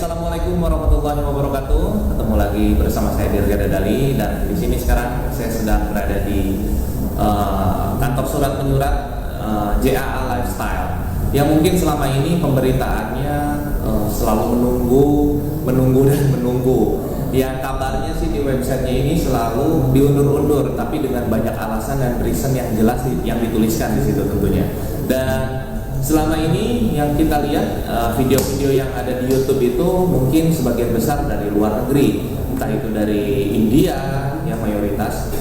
Assalamualaikum warahmatullahi wabarakatuh. Ketemu lagi bersama saya Dirga Dadali, dan di sini sekarang saya sedang berada di kantor surat menyurat JAA Lifestyle. Yang mungkin selama ini pemberitaannya selalu menunggu dan menunggu. Yang kabarnya sih di websitenya ini selalu diundur-undur, tapi dengan banyak alasan dan reason yang jelas yang dituliskan di situ tentunya. Dan selama ini yang kita lihat video-video yang ada di YouTube itu mungkin sebagian besar dari luar negeri, entah itu dari India yang mayoritas.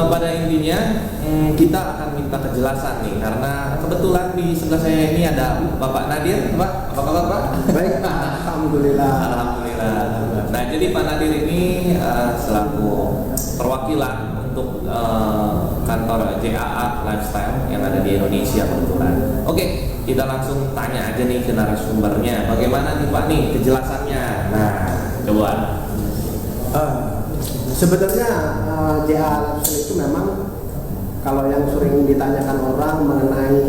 Pada intinya kita akan minta kejelasan nih, karena kebetulan di sebelah saya ini ada Bapak Nadir. Pak, apa kabar Pak? Baik Pak, Alhamdulillah. Alhamdulillah. Nah, jadi Pak Nadir ini selaku perwakilan untuk kantor JAA Lifestyle yang ada di Indonesia kebetulan. Oke, kita langsung tanya aja nih ke narasumbernya. Bagaimana nih Pak nih kejelasannya? Nah, coba. Sebenarnya JAA Lifestyle itu memang kalau yang sering ditanyakan orang mengenai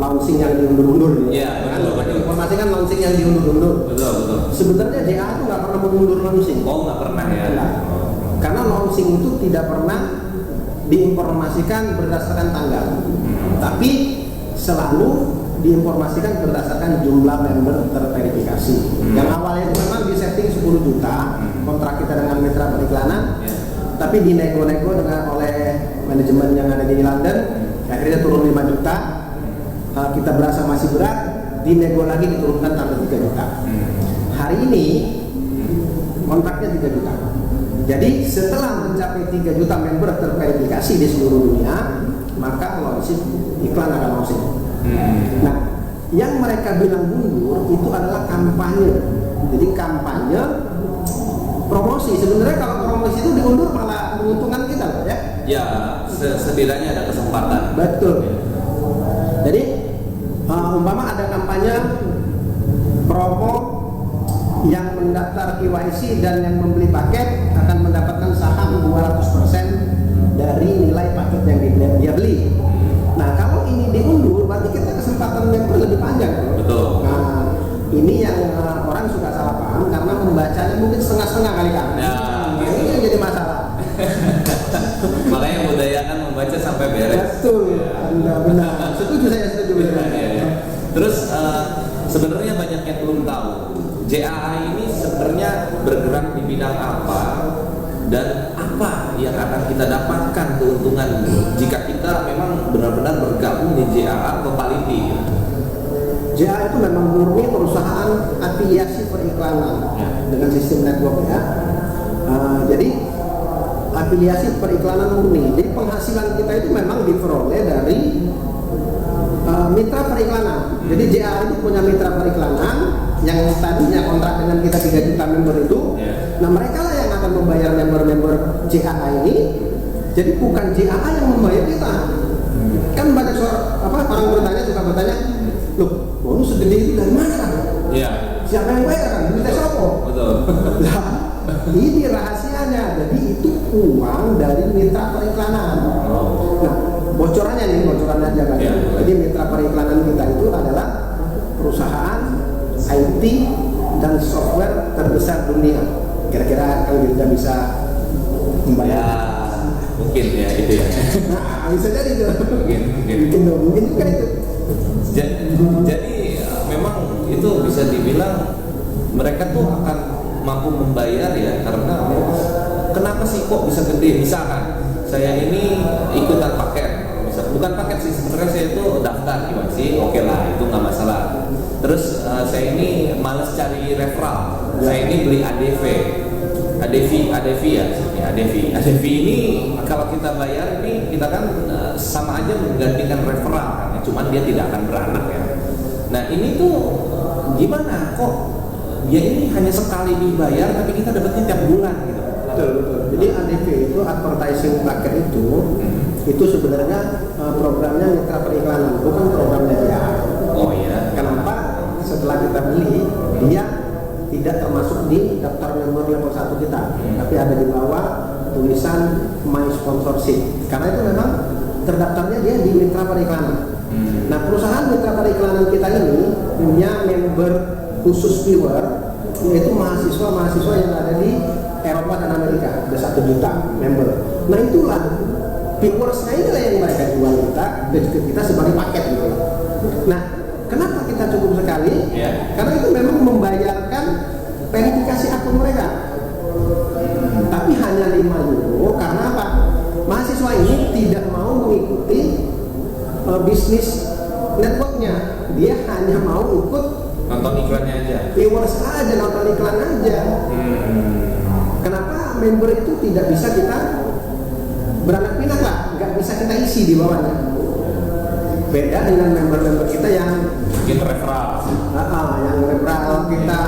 launching yang diundur-undur. Iya, betul. Informasi kan launching yang diundur-undur. Betul. Sebenarnya JAA itu nggak pernah mengundur launching. Oh, nggak pernah ya? Enggak. Karena launching itu tidak pernah diinformasikan berdasarkan tanggal, tapi selalu diinformasikan berdasarkan jumlah member terverifikasi. Yang awalnya itu memang disetting 10 juta kontrak kita dengan mitra periklanan, tapi dinego-nego dengan oleh manajemen yang ada di London, akhirnya turun 5 juta. Kita berasa masih berat, dinego lagi diturunkan tambah 3 juta. Hari ini kontraknya 3 juta. Jadi setelah mencapai 3 juta member terverifikasi di seluruh dunia, maka launching iklan akan launching. Nah, yang mereka bilang mundur itu adalah kampanye. Jadi kampanye promosi. Sebenarnya kalau promosi itu diundur malah menguntungkan kita loh ya. Ya, setidaknya ada kesempatan. Betul. Jadi umpama ada kampanye promo yang mendaftar KYC dan yang membeli paket akan mendapatkan saham 200% dari nilai paket yang dia beli. Nah, kalau ini diundur berarti kita kesempatan member lebih panjang. Betul. Nah, ini yang orang suka salah paham karena membacanya mungkin setengah-setengah kali kan. Ya, ini yang jadi masalah. Makanya budayakan membaca sampai beres. Betul. Anda benar. Setuju, saya setuju. Ya. Terus sebenarnya banyak yang belum tahu JAA ini sebenarnya bergerak di bidang apa dan apa yang akan kita dapatkan keuntungan jika kita memang benar-benar bergabung di JAA atau Palipi. JAA itu memang murni perusahaan afiliasi periklanan dengan sistem network ya. Jadi afiliasi periklanan murni. Jadi penghasilan kita itu memang diperoleh dari mitra periklanan. Jadi JAA itu punya mitra periklanan yang tadinya kontrak dengan kita 3 juta member itu. Nah, mereka lah yang akan membayar member-member JAA ini. Jadi bukan JAA yang membayar kita. Kan banyak orang bertanya, suka bertanya, loh, bonus segede itu dari mana kan? Iya. Siapa yang bayar kan? Kita siapa? Betul. Nah, ini rahasianya. Jadi itu uang dari mitra periklanan. Nah, bocorannya aja kan. Jadi mitra periklanan kita itu adalah perusahaan IT dan software terbesar dunia. Kira-kira kalau kita bisa membayar. Ya, mungkin ya itu ya. Nah, bisa jadi itu. Mungkin juga itu. Jadi memang itu bisa dibilang mereka tuh akan mampu membayar ya, karena kenapa sih kok bisa gede? Misalkan saya ini ikutan paket, bukan paket sih sebenarnya, saya itu daftar gimana sih, oke lah itu nggak masalah. Terus saya ini males cari referral, saya ini beli ADV ini kalau kita bayar ini kita kan sama aja menggantikan referral kan, cuman dia tidak akan beranak ya. Nah ini tuh gimana kok dia ini hanya sekali dibayar tapi kita dapatnya tiap bulan gitu. Betul. Jadi ADV itu advertising paket itu sebenarnya programnya mitra periklanan, bukan programnya dia. Oh iya. Kenapa? Setelah kita beli, dia tidak termasuk di daftar member level 1 kita, tapi ada di bawah tulisan My Sponsorship. Karena itu memang terdaftarnya dia di mitra periklanan. Nah, perusahaan mitra periklanan kita ini punya member khusus viewer, yaitu mahasiswa yang ada di Eropa dan Amerika, ada 1 juta member. Nah itulah viewersnya inilah yang mereka jual kita sebagai paket gitu. Nah kenapa kita cukup sekali? Karena itu memang membayarkan verifikasi akun mereka, tapi hanya 5 euro. Karena apa? Mahasiswa ini tidak mau mengikuti bisnis networknya, dia hanya mau ikut nonton iklannya aja, viewers aja, nonton iklan aja. Kenapa member itu tidak bisa kita beranak pinak lah, nggak bisa kita isi di bawahnya. Beda dengan member-member kita yang bikin referral, yang referral kita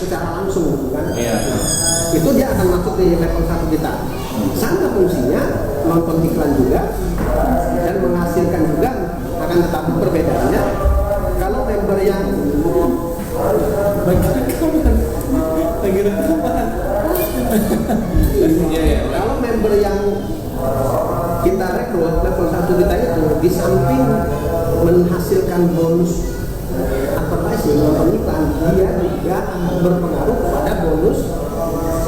secara langsung, kan? Itu dia akan masuk di level 1 kita. Sama fungsinya nonton iklan juga dan menghasilkan juga, akan tetapi perbedaannya kalau member yang kalau member yang kita rekrut level 1 kita itu di samping menghasilkan bonus advertising, nonton iklan, dia juga berpengaruh pada bonus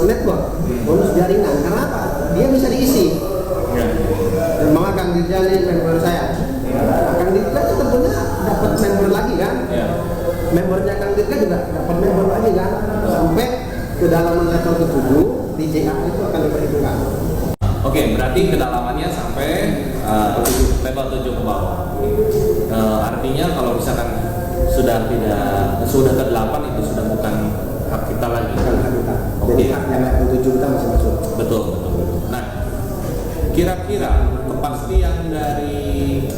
network, bonus jaringan. Kenapa? Dia bisa diisi. Dan maka Kang Dirja ini member saya. Kang Dirja itu tentunya dapat member lagi kan? Membernya Kang Dirja juga dapat member lagi kan? Sampai ke dalam level ke-7 di JA itu akan diperhitungkan. Oke, berarti kedalamannya sampai level 7 ke bawah. Artinya kalau misalkan sudah ke-8 itu sudah bukan hak kita lagi. Bukan hak kita. Jadi hak yang level 7 kita masih masuk. Betul. Nah, kira-kira kepastian dari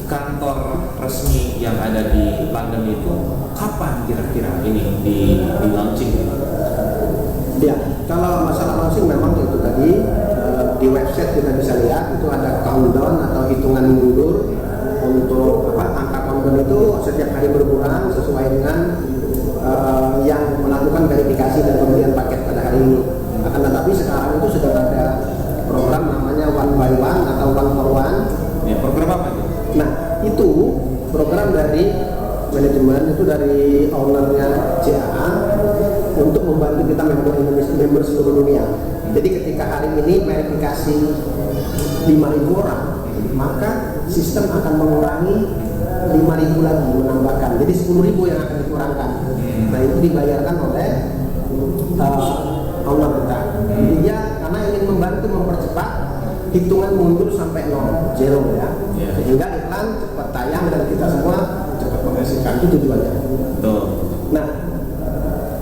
kantor resmi yang ada di London itu kapan kira-kira ini di launching? Ya, kalau masalah launching memang itu tadi di website kita bisa lihat itu ada countdown atau hitungan mundur untuk angka countdown itu setiap hari berkurang sesuai dengan yang melakukan verifikasi dan pembelian paket pada hari ini. Akan tetapi sekarang itu sudah ada program namanya One by One atau One for One. Ya, program apa itu? Nah, itu program dari manajemen, itu dari ownernya JAA untuk membantu kita member seluruh dunia. Jadi ketika hari ini verifikasi 5.000 orang, maka sistem akan mengurangi 5.000 lagi, menambahkan. Jadi 10.000 yang akan dikurangkan. Nah itu dibayarkan oleh owner kita. Jadi dia karena ingin membantu mempercepat hitungan mundur sampai 0 ya. Sehingga iklan cepat tayang dan kita semua cepat menghasilkan, itu tujuannya. Nah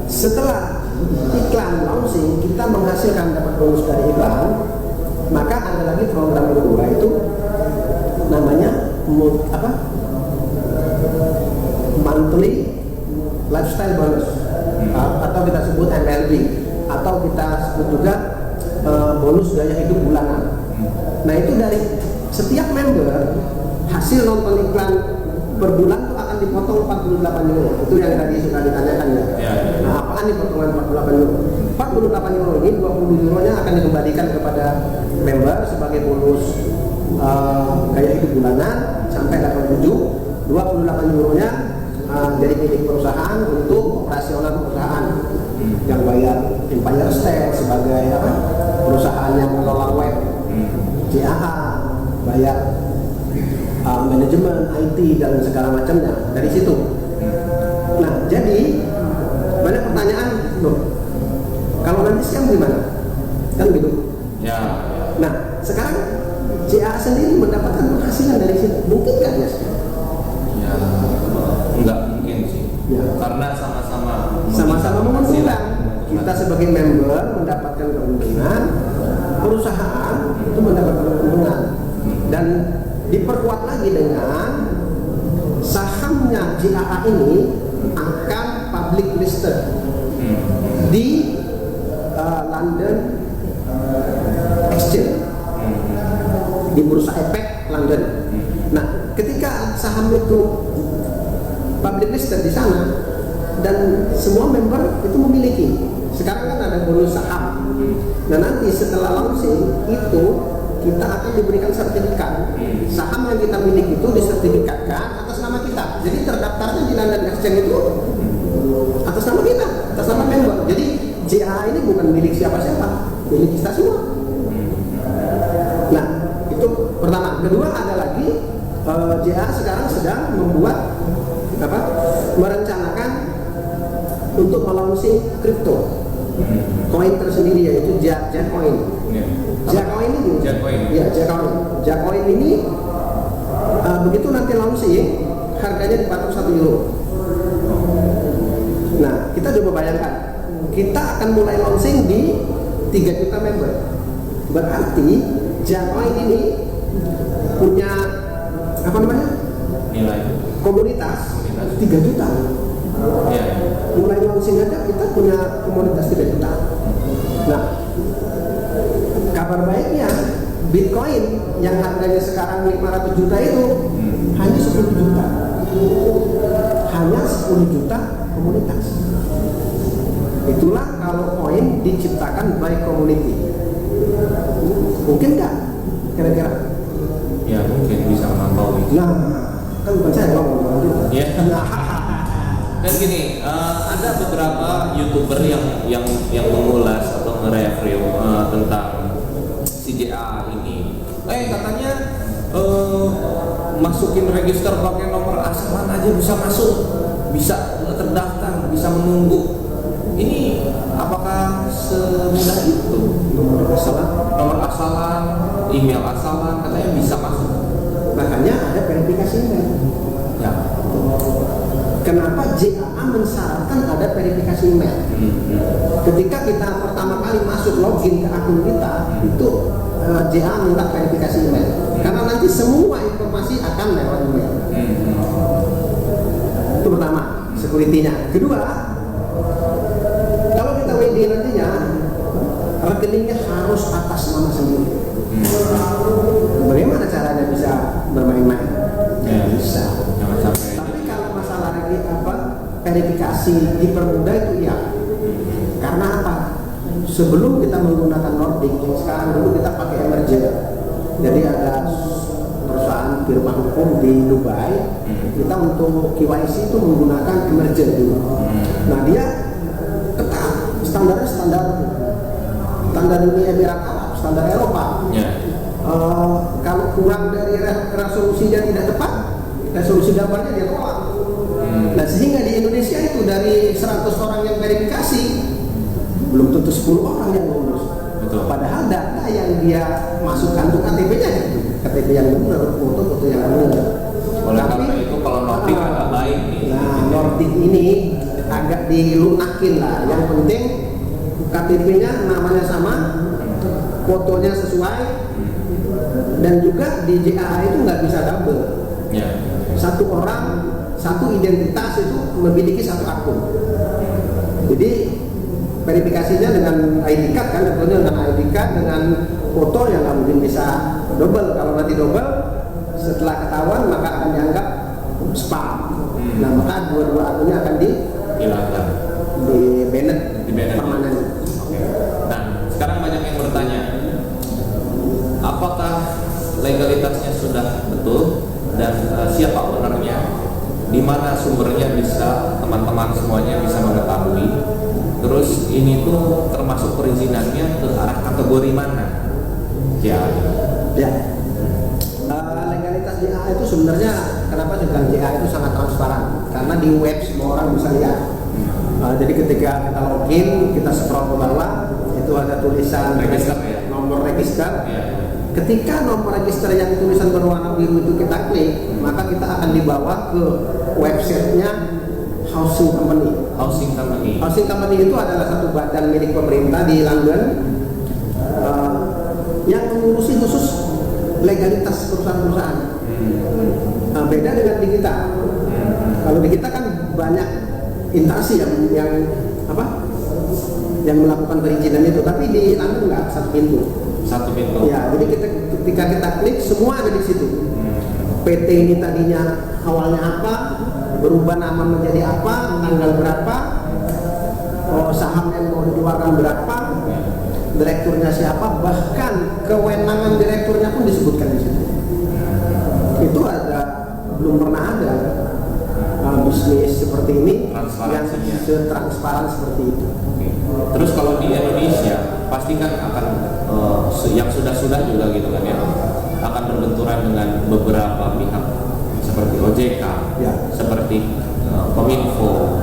setelah iklan launching kita menghasilkan dapat bonus dari iklan, maka ada lagi program kedua itu namanya monthly lifestyle bonus, atau kita sebut MLB, atau kita sebut juga bonus gaya hidup bulanan. Nah itu dari setiap member hasil nonton iklan per bulan itu akan dipotong 48 euro. Itu yang tadi sudah ditanyakan ya. Nah apaan nih potongan 48 euro? 48 euro ini 20 euronya akan dikembalikan kepada member sebagai bonus gaya hidup bulanan sampai level 7. 28 euronya jadi milik perusahaan untuk operasional perusahaan yang bayar Empire State sebagai perusahaan yang mengelola web, JAA bayar manajemen, IT dan segala macamnya dari situ. Nah jadi banyak pertanyaan loh, kalau nanti siang gimana? Kan gitu. Nah sekarang JAA sendiri mendapatkan penghasilan dari situ, mungkin nggak ya? Nggak mungkin sih. Karena sama-sama menguntungkan. Kita sebagai member mendapatkan keuntungan, perusahaan itu mendapatkan keuntungan, dan diperkuat lagi dengan sahamnya JAA ini akan public listed di London Exchange, di Bursa Efek London. Nah, ketika saham itu public listed di sana dan semua member itu memiliki, sekarang kan ada bonus saham. Nah nanti setelah launching itu kita akan diberikan sertifikat. Saham yang kita miliki itu disertifikatkan atas nama kita. kita. Jadi terdaftarnya di London Exchange itu atas nama kita, atas nama member. Jadi JAA ini bukan milik siapa-siapa, milik kita semua. Nah, itu pertama. Kedua ada lagi, JAA sekarang sedang membuat merencanakan untuk melaunching kripto koin tersendiri, yaitu Jacoin. Jacoin ini, ya Jacoin ini begitu nanti launching harganya dipatok 1 euro. Nah, kita coba bayangkan, kita akan mulai launching di 3 juta member. Berarti Jacoin ini punya nilai komunitas 3 juta. Mulai launching aja kita punya komunitas 3 juta. Nah, kabar baiknya Bitcoin yang harganya sekarang 500 juta itu hanya 10 juta. Hanya 10 juta komunitas. Itulah kalau koin diciptakan by community. Mungkin nggak kira-kira? Ya mungkin bisa melampaui. Nah, kan bukan saya ngomong. Ya. Dan gini, ada beberapa YouTuber yang mengulas atau nge-review tentang CJA ini. Katanya masukin register pakai nomor asalan aja bisa masuk, bisa terdaftar, bisa menunggu. Ini apakah semudah itu? Nomor asalan, email asalan katanya bisa masuk. Makanya ada verifikasi email. Ya. Kenapa JAA mensyaratkan ada verifikasi email? Ketika kita pertama kali masuk login ke akun kita, itu JAA minta verifikasi email. Karena nanti semua informasi akan lewat email. Itu pertama, security-nya. Kedua, kalau kita WD nantinya, rekeningnya harus atas nama sendiri. Bagaimana caranya bisa bermain-main? Ya, bisa. Jangan sampai. Tapi kalau masalah verifikasi dipermudah itu iya. Karena apa? Sebelum kita menggunakan Nordic, sekarang dulu kita pakai Emergent. Jadi ada perusahaan firma hukum di Dubai, kita untuk KYC itu menggunakan Emergent dulu. Nah, dia ketat, standarnya standar Uni Emirat Arab, standar Eropa. Kalau kurang dari resolusinya tidak tepat, resolusi gambarnya dia tolak. Nah, sehingga di Indonesia itu dari 100 orang yang verifikasi belum tentu 10 orang yang lulus. Padahal data yang dia masukkan itu KTP-nya, KTP yang benar, foto-foto yang benar. Oleh karena itu kalau Nordic agak baik nih. Nah, Nordic ini agak dilunakin lah. Yang penting KTP-nya namanya sama, fotonya sesuai, dan juga di JAA itu nggak bisa double. Satu orang, satu identitas itu memiliki satu akun. Jadi verifikasinya dengan ID card kan, tentunya dengan ID card, dengan foto yang nggak mungkin bisa double. Kalau nanti double, setelah ketahuan maka akan dianggap spam. Nah, maka dua-dua akunnya akan dihilangkan, di banned permanen. Nah, sekarang banyak yang bertanya, apakah legalitasnya sudah betul dan siapa ownernya, di mana sumbernya, bisa teman-teman semuanya bisa mengetahui. Terus ini tuh termasuk perizinannya ke arah kategori mana? Ya. Legalitas JAA itu sebenarnya, kenapa saya bilang JAA itu sangat transparan? Karena di web semua orang bisa lihat. Jadi ketika kita login, kita scroll ke bawah, itu ada tulisan register, nomor register. Ketika nomor register yang tulisan berwarna biru itu kita klik, maka kita akan dibawa ke websitenya Housing Company. Housing Company itu adalah satu badan milik pemerintah di London yang mengurusi khusus legalitas perusahaan-perusahaan. Beda dengan di kita. Kalau di kita kan banyak instansi yang melakukan perizinan itu, tapi di London nggak, satu pintu. Ya, jadi ketika kita klik semua ada di situ. PT ini tadinya awalnya apa, berubah nama menjadi apa, tanggal berapa, saham yang mau dikeluarkan berapa, direkturnya siapa, bahkan kewenangan direkturnya pun disebutkan di situ. Itu belum pernah ada bisnis seperti ini yang Transparansinya. transparan seperti itu. Oke. Terus kalau di Indonesia pasti kan akan yang sudah juga gitu kan ya, akan berbenturan dengan beberapa pihak seperti OJK, Ya. seperti Kominfo.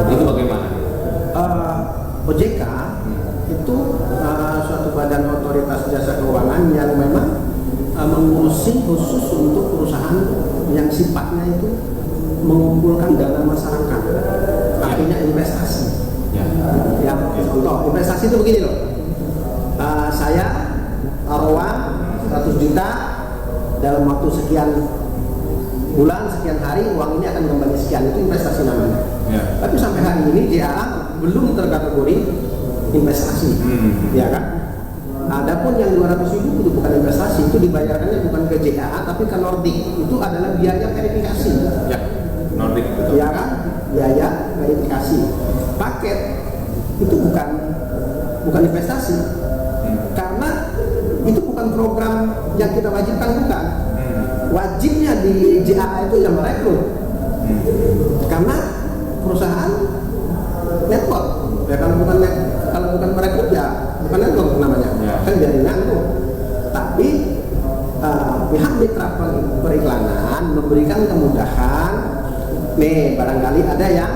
Itu bagaimana? OJK itu suatu badan otoritas jasa keuangan yang memang mengurusi khusus untuk perusahaan yang sifatnya itu mengumpulkan dana masyarakat, artinya investasi. Ya. Ya, contoh investasi itu begini loh. Saya taruhan 100 juta dalam waktu sekian bulan, sekian hari, uang ini akan kembali sekian, itu investasi namanya. Ya. Tapi sampai hari ini JAA belum terkategori investasi, ya kan? Adapun yang 200.000 itu bukan investasi, itu dibayarkannya bukan ke JAA tapi ke Nordic. Itu adalah biaya verifikasi. Ya. Nordic betul. Ya kan? Biaya verifikasi. Paket itu bukan investasi. Karena itu bukan program yang kita wajibkan, bukan. Wajibnya di JAA itu yang merekrut. Karena perusahaan network. Ya kalau bukan merekrut ya bukan network namanya. Ya. Kan jaringan tuh. Tapi pihak mitra periklanan memberikan kemudahan. Nih barangkali ada yang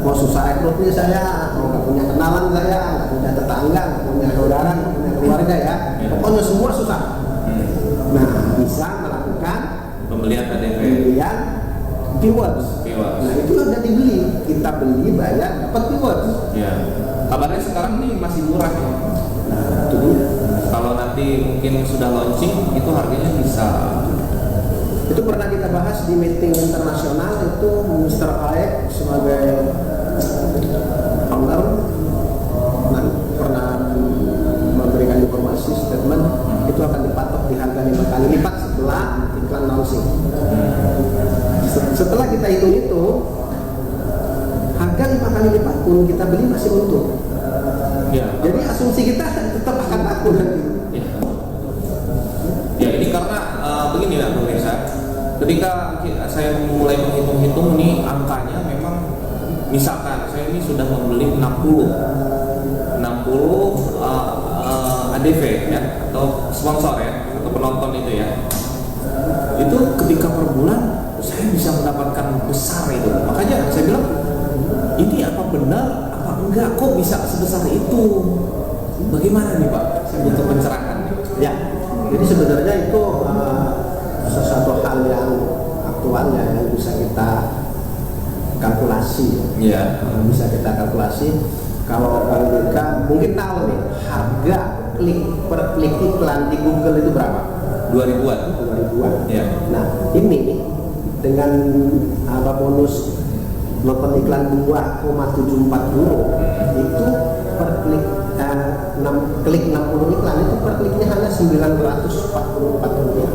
mau susah rekrut nih saya, mau nggak punya kenalan saya, nggak punya tetangga, nggak punya saudara, nggak punya keluarga ya. Pokoknya semua susah. Nah bisa melakukan Pembelian KTP. pembelian keywords. Keywords. Nah itu udah dibeli, kita beli bayar dapat keywords. Ya. Kabarnya sekarang nih masih murah ya. Nah itu dia. Kalau nanti mungkin sudah launching itu harganya bisa. Itu pernah kita bahas di meeting internasional, itu Mr. Aek sebagai founder pernah memberikan informasi statement itu akan dipatok di harga 5 kali lipat setelah iklan launching. Setelah kita hitung harga 5 kali lipat pun kita beli masih untung. Ya. Jadi asumsi kita tetap akan laku nanti. Ya. Ya ini karena begini ya pemirsa, ketika saya mulai menghitung-hitung nih angkanya memang misalkan saya ini sudah membeli 60 ADV ya atau sponsor ya atau penonton itu ya, itu ketika per bulan saya bisa mendapatkan besar itu. Makanya saya bilang ini apa benar apa enggak, kok bisa sebesar itu, bagaimana nih Pak, saya butuh pencerahan. Ya, jadi sebenarnya itu sesuatu hal yang aktual ya, yang bisa kita kalkulasi. Iya. Bisa kita kalkulasi. Kalau Bang Deka mungkin tahu nih harga klik per klik iklan di Google itu berapa? 2000-an. 2000-an. Iya. Nah ini dengan bonus nonton iklan 2,74 euro itu per klik 60 iklan itu per kliknya hanya 944 rupiah.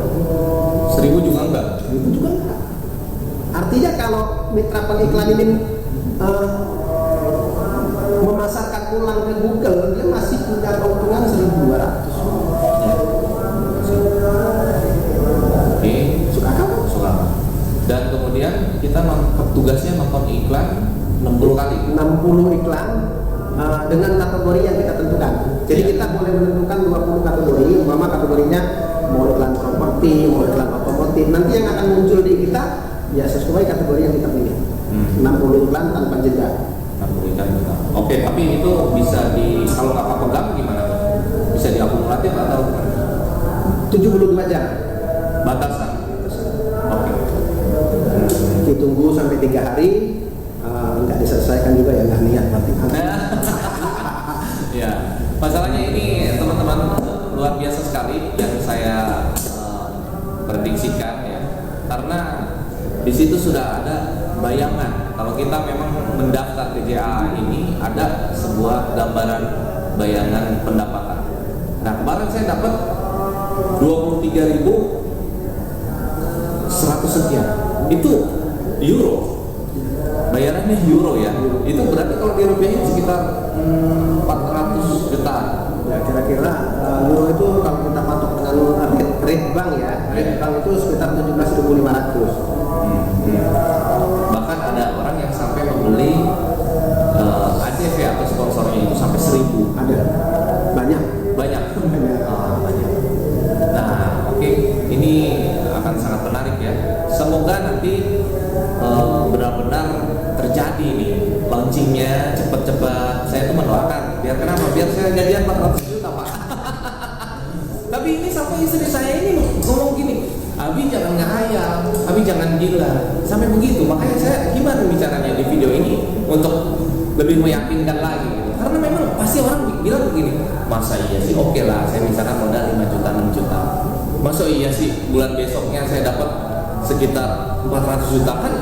1000 juga enggak? Itu juga enggak. Artinya kalau mitra pengiklan ini memasarkan ulang ke Google, dia masih punya keuntungan 1.200. Oke. Suka kamu? Suka. Dan kemudian kita tugasnya nonton iklan 60 kali. 60 iklan dengan kategori yang kita tentukan. Jadi kita boleh menentukan 20 kategori, umpama kategorinya mau iklan properti, mau iklan otomotif. Nanti yang akan muncul di kita ya sesuai kategori yang kita pilih. 60 iklan tanpa jeda. 60 iklan juga. Oke, tapi itu bisa kalau nggak pegang gimana? Bisa diakumulatif atau 72 jam. batasan? Oke. Ditunggu sampai 3 hari, nggak diselesaikan juga ya, nggak niat berarti. Ya, masalahnya ini teman-teman luar biasa sekali yang saya prediksikan ya, karena di situ sudah ada bayangan. Kalau kita memang mendaftar ke JAA ini ada sebuah gambaran bayangan pendapatan. Nah kemarin saya dapat 23.100 sekian. Itu euro. Bayarannya euro ya. Itu berarti kalau dirupiahin sekitar 400 jutaan. Ya kira-kira euro itu kalau kita patok dengan rate bank ya, rate bank itu sekitar 17.500. ada orang yang sampai membeli ACV atau sponsornya itu sampai 1.000. Ada banyak. Banyak. Banyak. Banyak. Nah, oke, ini akan sangat menarik ya. Semoga nanti benar-benar terjadi nih launchingnya cepat-cepat. Saya tuh mendoakan. Biar kenapa? Biar saya gajian 400 juta Pak. Tapi ini sampai istri saya ini ngomong gini, Abi jangan ngehayal, Abi jangan gila, sampai begitu. Makanya saya gimana bicaranya di video ini untuk lebih meyakinkan lagi gitu. Karena memang pasti orang bilang begini, masa iya sih, oke lah saya misalkan modal 5 juta 6 juta, masa iya sih bulan besoknya saya dapat sekitar 400 juta, kan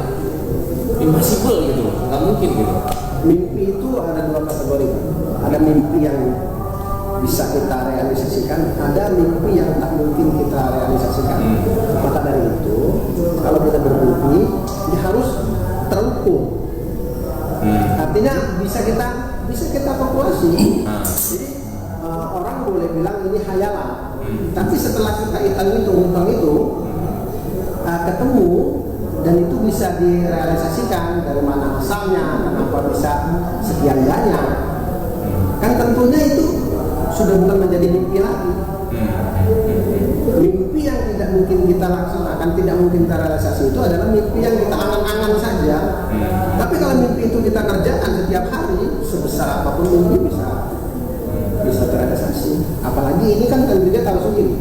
impossible gitu, nggak mungkin gitu. Mimpi itu ada 2 kategori. Ada mimpi yang bisa kita realisasikan, ada mimpi yang tak mungkin kita realisasikan. Maka dari itu, kalau kita bermimpi, dia harus terukur. Artinya bisa kita kalkulasi. Jadi orang boleh bilang ini hayalan, tapi setelah kita hitung itu ketemu dan itu bisa direalisasikan, dari mana asalnya, kenapa bisa sekian banyak, kan tentunya itu sudah bukan menjadi mimpi lagi. Mimpi yang tidak mungkin kita laksanakan, tidak mungkin kita realisasi, itu adalah mimpi yang kita angan-angan saja. Tapi kalau mimpi itu kita kerjakan setiap hari, sebesar apapun mimpi bisa terrealisasi. Apalagi ini kan tentunya tahu sendiri.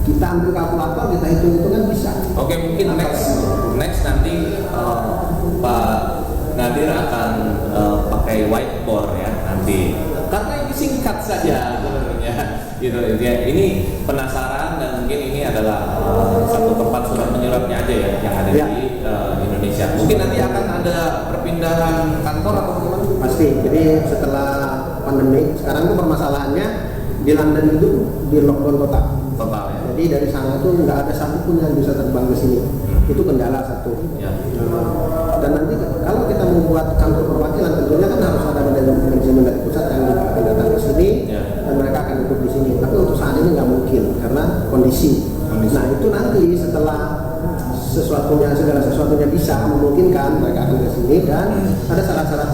Kita ambil kalkulator, kita hitung-hitungan bisa. Oke, mungkin next nanti Pak Nadir akan pakai whiteboard ya nanti. Karena ini singkat saja sebenarnya, gitu ya. Ini penasaran dan mungkin ini adalah satu tempat surat menyuratnya aja ya yang ada di Indonesia. Mungkin nanti akan ada perpindahan kantor atau gimana? Pasti. Jadi setelah pandemi, sekarang tuh permasalahannya di London itu di lockdown total. Total ya. Jadi dari sana tuh nggak ada satupun yang bisa terbang ke sini. Itu kendala satu. Ya. Dan nanti kalau kita membuat kantor perwakilan, tentunya kan harus ada manajemen dari pusat yang akan datang ke sini dan mereka akan duduk di sini. Tapi untuk saat ini nggak mungkin karena kondisi. Nah itu nanti setelah segala sesuatunya bisa memungkinkan, mereka akan ke sini. Dan ada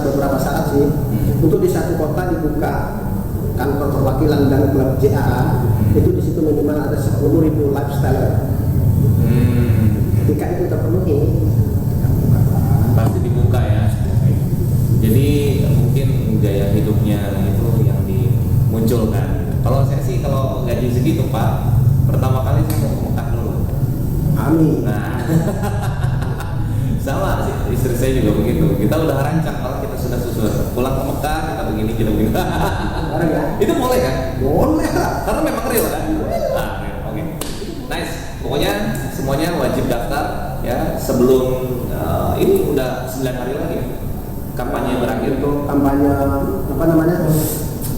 beberapa syarat sih. Untuk di satu kota dibuka kantor perwakilan dan klub JAA, itu di situ minimal ada 10.000 lifestyle. Ketika itu terpenuhi, pasti dibuka ya. Jadi mungkin gaya hidupnya itu yang dimunculkan. Kalau saya sih kalau gaji segitu Pak, pertama kali saya mau ke Mekah dulu. amin. Nah, sama sih istri saya juga begitu. Kita udah rancang kalau kita sudah susun pulang ke Mekah kita begini. Bareng ya? Itu boleh kan? Boleh lah. Karena memang real kan? Oke. Nice. Pokoknya semuanya wajib daftar ya sebelum ini udah 9 hari lagi ya. Kampanye berakhir tuh. Kampanye apa namanya?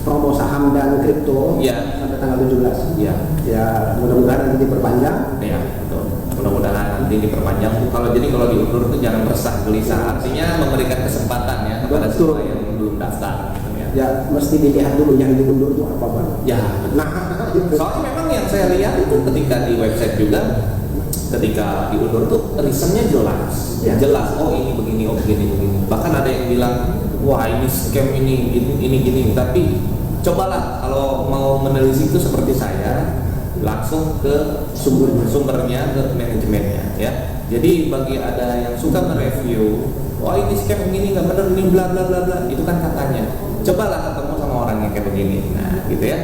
Promo saham dan kripto sampai tanggal 17. Iya. Ya mudah-mudahan nanti diperpanjang. Iya, betul. Mudah-mudahan nanti diperpanjang. Kalau diundur tuh jangan resah gelisah. Artinya memberikan kesempatan ya kepada semua yang belum daftar. Gitu ya. Ya mesti dilihat dulu yang diundur itu apa Bang. Ya. Nah, itu. Soalnya memang yang saya lihat itu ketika di website juga, ketika diundur tuh reasonnya jelas. Ya. Jelas. Oh ini begini, oh begini. Bahkan ada yang bilang, wah ini scam ini gini. Tapi cobalah kalau mau menelisik itu seperti saya, langsung ke sumbernya, ke manajemennya ya. Jadi bagi ada yang suka nge-review, wah ini scam ini nggak benar, ini bla bla bla bla, itu kan katanya. Cobalah ketemu sama orang yang kayak begini. Nah, gitu ya.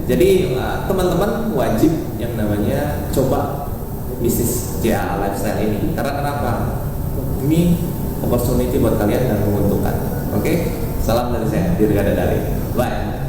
Jadi teman-teman wajib yang namanya coba bisnis JAA Lifestyle ini. Karena kenapa? Ini opportunity buat kalian dan menguntungkan. Oke? Salam dari saya, Dirga Dadari. Bye.